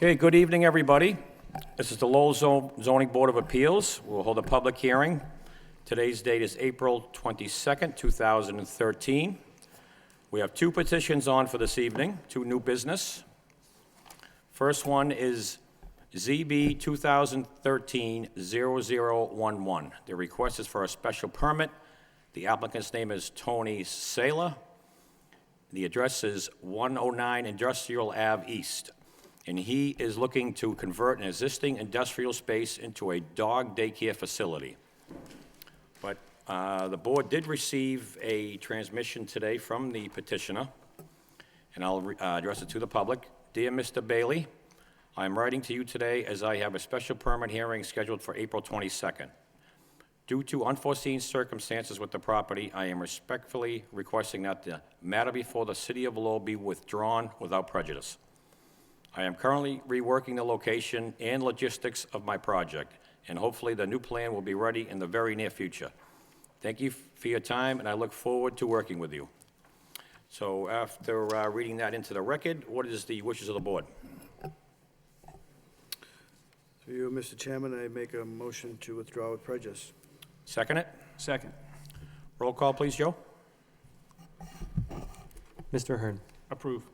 Okay, good evening, everybody. This is the Lowell Zoning Board of Appeals. We'll hold a public hearing. Today's date is April 22nd, 2013. We have two petitions on for this evening, two new business. First one is ZB 2013-0011. The request is for a special permit. The applicant's name is Tony Saylor. The address is 109 Industrial Ave East. And he is looking to convert an existing industrial space into a dog daycare facility. But the board did receive a transmission today from the petitioner, and I'll address it to the public. Dear Mr. Bailey, I'm writing to you today as I have a special permit hearing scheduled for April 22nd. Due to unforeseen circumstances with the property, I am respectfully requesting that the matter before the City of Lowell be withdrawn without prejudice. I am currently reworking the location and logistics of my project, and hopefully the new plan will be ready in the very near future. Thank you for your time, and I look forward to working with you. So after reading that into the record, what is the wishes of the board? Through you, Mr. Chairman, I make a motion to withdraw with prejudice. Second it? Second. Roll call, please, Joe. Mr. Ahern. Approve.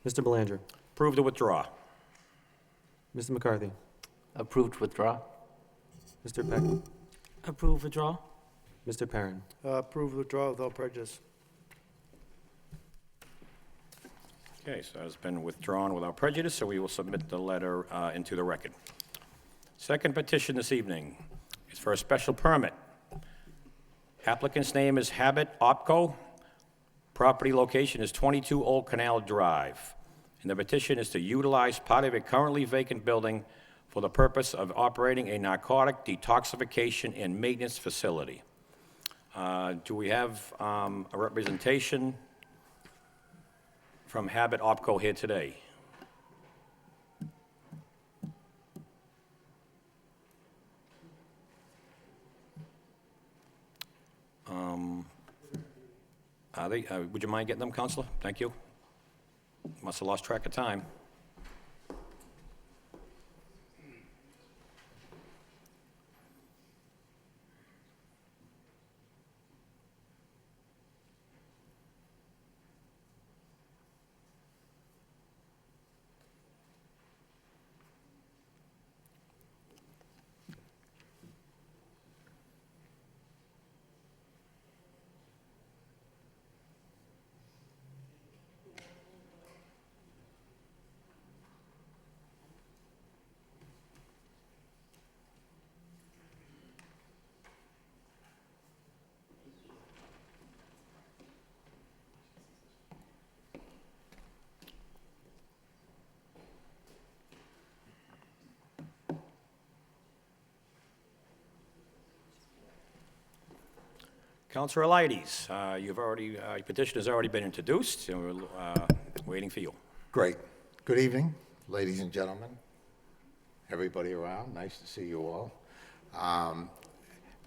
Mr. Belanger. Approve the withdraw. Mr. McCarthy. Approved withdraw. Mr. Peck. Approve withdraw. Mr. Perrin. Approve withdrawal without prejudice. Okay, so it's been withdrawn without prejudice, so we will submit the letter into the record. Second petition this evening is for a special permit. Applicant's name is Habit Opco. Property location is 22 Old Canal Drive. And the petition is to utilize part of a currently vacant building for the purpose of operating a narcotic detoxification and maintenance facility. Do we have a representation from Habit Opco here today? Would you mind getting them, Counselor? Thank you. Must have lost track of time. Councilor Eliades, your petition has already been introduced, and we're waiting for you. Great. Good evening, ladies and gentlemen, everybody around. Nice to see you all.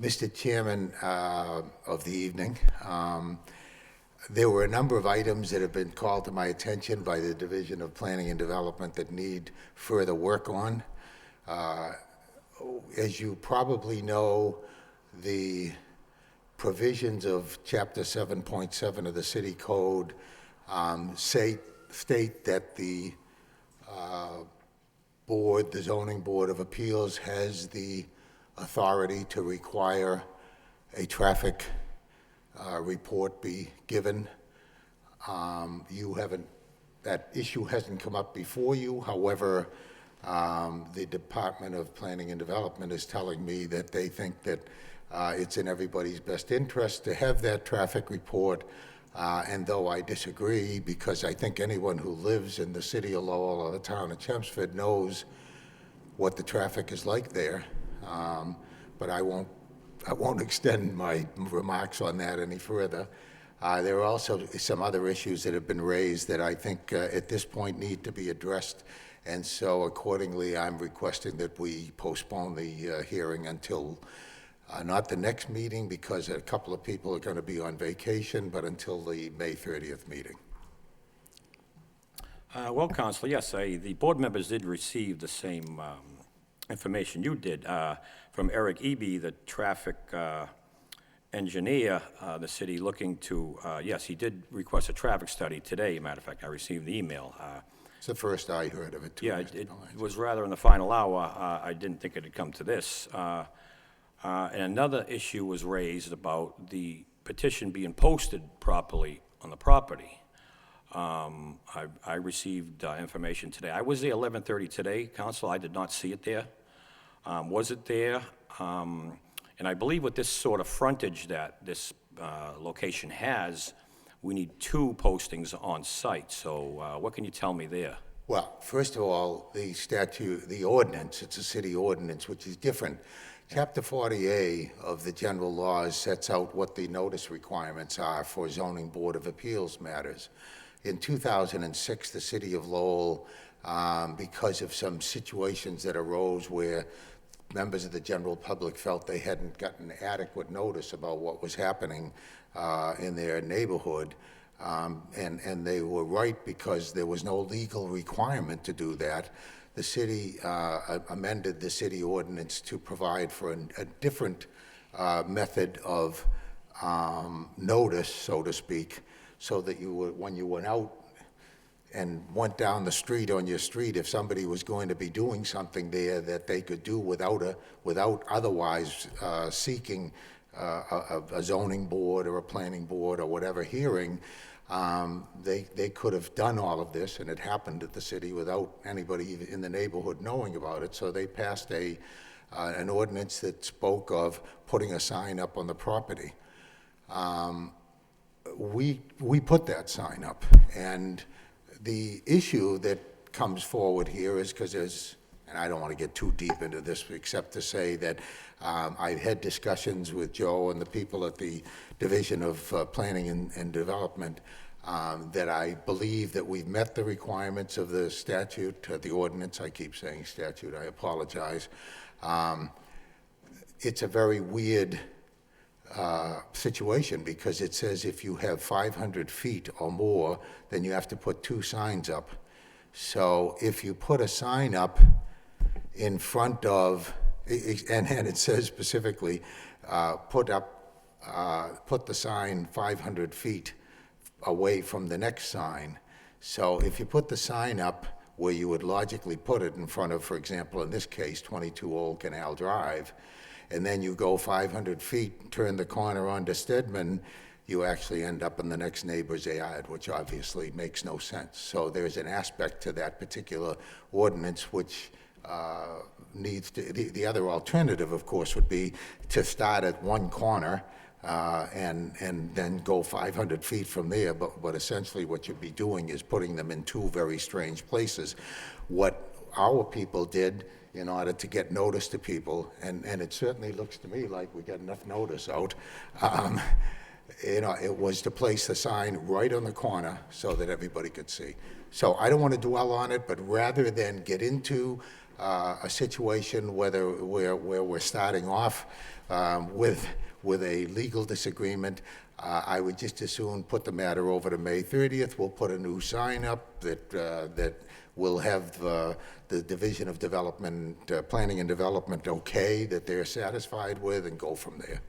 Mr. Chairman of the evening, there were a number of items that have been called to my attention by the Division of Planning and Development that need further work on. As you probably know, the provisions of Chapter 7.7 of the City Code state that the Zoning Board of Appeals has the authority to require a traffic report be given. That issue hasn't come up before you. However, the Department of Planning and Development is telling me that they think that it's in everybody's best interest to have that traffic report, and though I disagree, because I think anyone who lives in the city of Lowell or the town of Chelmsford knows what the traffic is like there, but I won't extend my remarks on that any further. There are also some other issues that have been raised that I think at this point need to be addressed, and so accordingly I'm requesting that we postpone the hearing until not the next meeting, because a couple of people are going to be on vacation, but until the May 30th meeting. Well, Counselor, yes, the board members did receive the same information you did from Eric Eby, the traffic engineer, the city looking to, yes, he did request a traffic study today, matter of fact, I received the email. It's the first I heard of it, too. Yeah, Mr. it Belanger. was rather in the final hour. I didn't think it had come to this. And another issue was raised about the petition being posted properly on the property. I received information today. I was there 11:30 today, Council. I did not see it there. Was it there? And I believe with this sort of frontage that this location has, we need 2 postings on site. So what can you tell me there? Well, first of all, the statute, the ordinance, it's a city ordinance, which is different. Chapter 40A of the general laws sets out what the notice requirements are for zoning board of appeals matters. In 2006, the city of Lowell, because of some situations that arose where members of the general public felt they hadn't gotten adequate notice about what was happening in their neighborhood, and they were right because there was no legal requirement to do that. The city amended the city ordinance to provide for a different method of notice, so to speak, so that you would, when you went out and went down the street on your street, if somebody was going to be doing something there that they could do without otherwise seeking a zoning board or a planning board or whatever hearing, they could have done all of this, and it happened at the city without anybody in the neighborhood knowing about it. So they passed an ordinance that spoke of putting a sign up on the property. We put that sign up, and the issue that comes forward here is because there's, and I don't want to get too deep into this except to say that I've had discussions with Joe and the people at the Division of Planning and Development that I believe that we've met the requirements of the statute, the ordinance. I keep saying statute, I apologize. It's a very weird situation because it says if you have 500 feet or more, then you have to put 2 signs up. So if you put a sign up in front of, and it says specifically, put the sign 500 feet away from the next sign. So if you put the sign up where you would logically put it in front of, for example, in this case, 22 Old Canal Drive, and then you go 500 feet, turn the corner onto Stedman, you actually end up in the next neighbor's yard, which obviously makes no sense. So there's an aspect to that particular ordinance which needs to, the other alternative, of course, would be to start at one corner and then go 500 feet from there, but essentially what you'd be doing is putting them in 2 very strange places. What our people did in order to get notice to people, and it certainly looks to me like we got enough notice out, it was to place the sign right on the corner so that everybody could see. So I don't want to dwell on it, but rather than get into a situation where we're starting off with a legal disagreement, I would just as soon put the matter over to May 30th. We'll put a new sign up that will have the Division of Development, Planning and Development okay, that they're satisfied with, and go from there.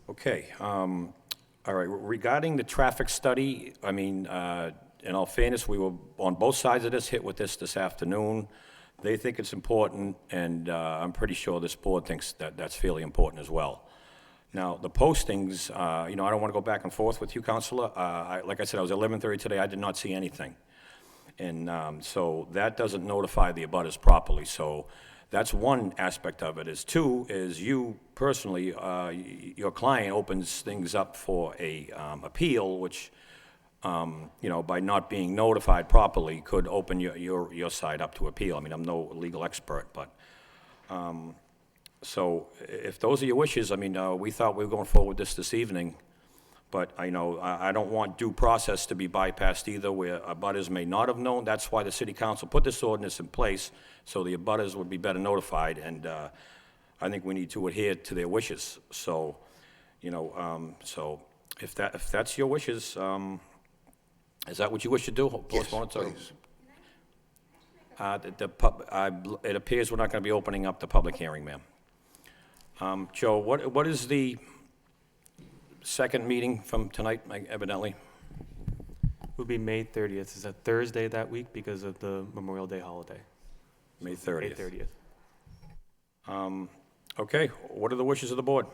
Okay, all right, regarding the traffic study, I mean, in all fairness, we were on both sides of this, hit with this afternoon. They think it's important, and I'm pretty sure this board thinks that that's fairly important as well. Now, the postings, I don't want to go back and forth with you, Counselor. Like I said, I was at 11:30 today, I did not see anything. And so that doesn't notify the abutters properly. So that's one aspect of it. Two is you personally, your client opens things up for a appeal, which, by not being notified properly could open your side up to appeal. I mean, I'm no legal expert, but, so if those are your wishes, I mean, we thought we were going forward with this evening. But I don't want due process to be bypassed either, where abutters may not have known. That's why the city council put this ordinance in place, so the abutters would be better notified, and I think we need to adhere to their wishes. So, so if that's your wishes, Is that what you wish to do? Yes, Postpone it to- please. It appears we're not going to be opening up the public hearing, ma'am. Joe, what is the second meeting from tonight, evidently? Would be May 30th. It's a Thursday that week because of the Memorial Day holiday. May May 30th. 30th. Okay, what are the wishes of the board?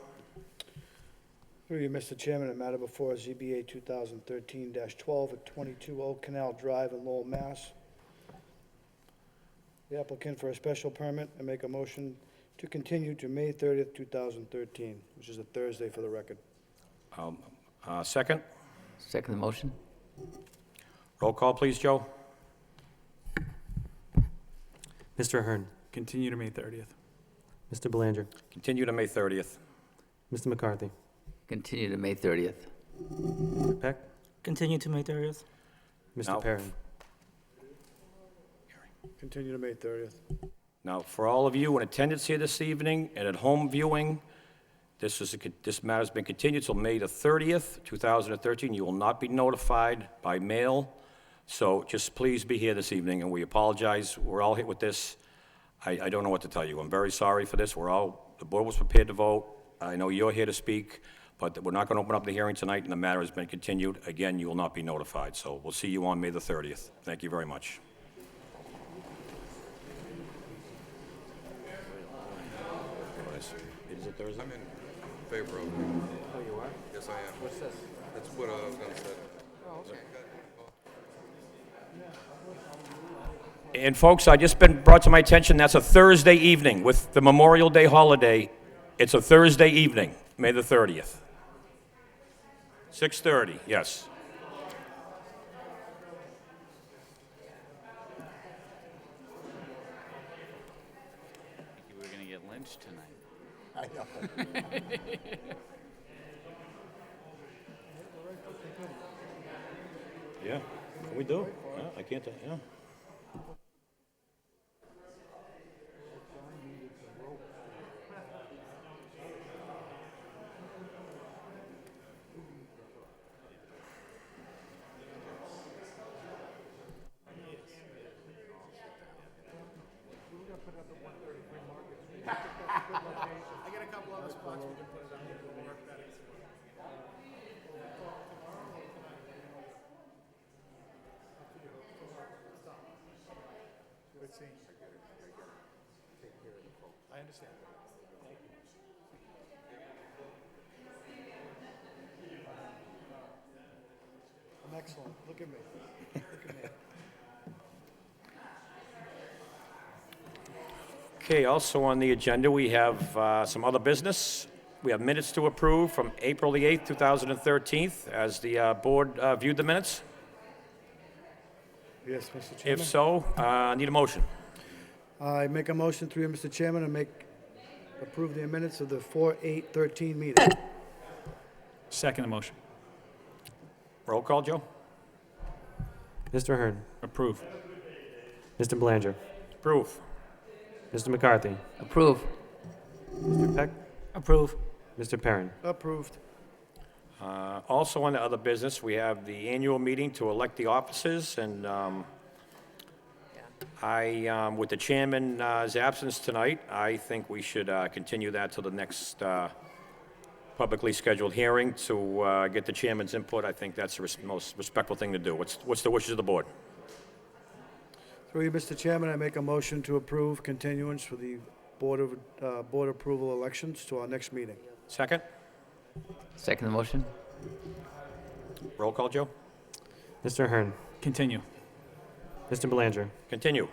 Through you, Mr. Chairman, a matter before ZBA 2013-12 at 22 Oak Canal Drive in Lowell, Mass. The applicant for a special permit, I make a motion to continue to May 30th, 2013, which is a Thursday for the record. Second? Second the motion? Roll call, please, Joe. Mr. Ahern, Continue to May 30th. Mr. Belanger, Continue to May 30th. Mr. McCarthy, Continue to May 30th. Mr. Peck, Continue to May 30th. Mr. No. Perrin. Continue to May 30th. Now, for all of you in attendance here this evening and at home viewing, this matter's been continued till May the 30th, 2013. You will not be notified by mail, so just please be here this evening, and we apologize. We're all hit with this. I don't know what to tell you. I'm very sorry for this. The board was prepared to vote. I know you're here to speak, but we're not going to open up the hearing tonight, and the matter has been continued. Again, you will not be notified, so we'll see you on May the 30th. Thank you very much. Is it Thursday? I'm in favor of it. Oh, you are? Yes, I am. What's this? That's what I was gonna say. And folks, I just been brought to my attention, that's a Thursday evening with the Memorial Day holiday. It's a Thursday evening, May the 30th. 6:30, yes. You were gonna get lynched tonight. I know. Yeah, can we do? Yeah, I can't, yeah. I'm excellent. Look at me. Look at me. Okay, also on the agenda, we have some other business. We have minutes to approve from April the 8th, 2013. As the board viewed the minutes? Yes, Mr. Chairman. If so, need a motion. I make a motion through you, Mr. Chairman, to approve the minutes of the 4/8/13 meeting. Second the motion. Roll call, Joe? Mr. Ahern, Approve. Mr. Belanger, Approve. Mr. McCarthy, Approve. Mr. Peck, Approve. Mr. Perrin. Approved. Also on the other business, we have the annual meeting to elect the officers, and with the chairman's absence tonight, I think we should continue that till the next publicly scheduled hearing to get the chairman's input. I think that's the most respectful thing to do. What's the wishes of the board? Through you, Mr. Chairman, I make a motion to approve continuance for the board approval elections to our next meeting. Second? Second the motion? Roll call, Joe? Mr. Ahern, Continue. Mr. Belanger, Continue.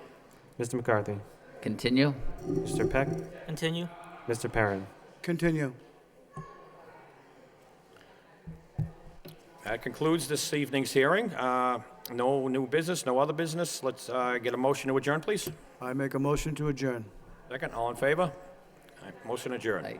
Mr. McCarthy, Continue? Mr. Peck, Continue. Mr. Perrin. Continue. That concludes this evening's hearing. No new business, no other business. Let's get a motion to adjourn, please. I make a motion to adjourn. Second, all in favor? Motion adjourned. Aye.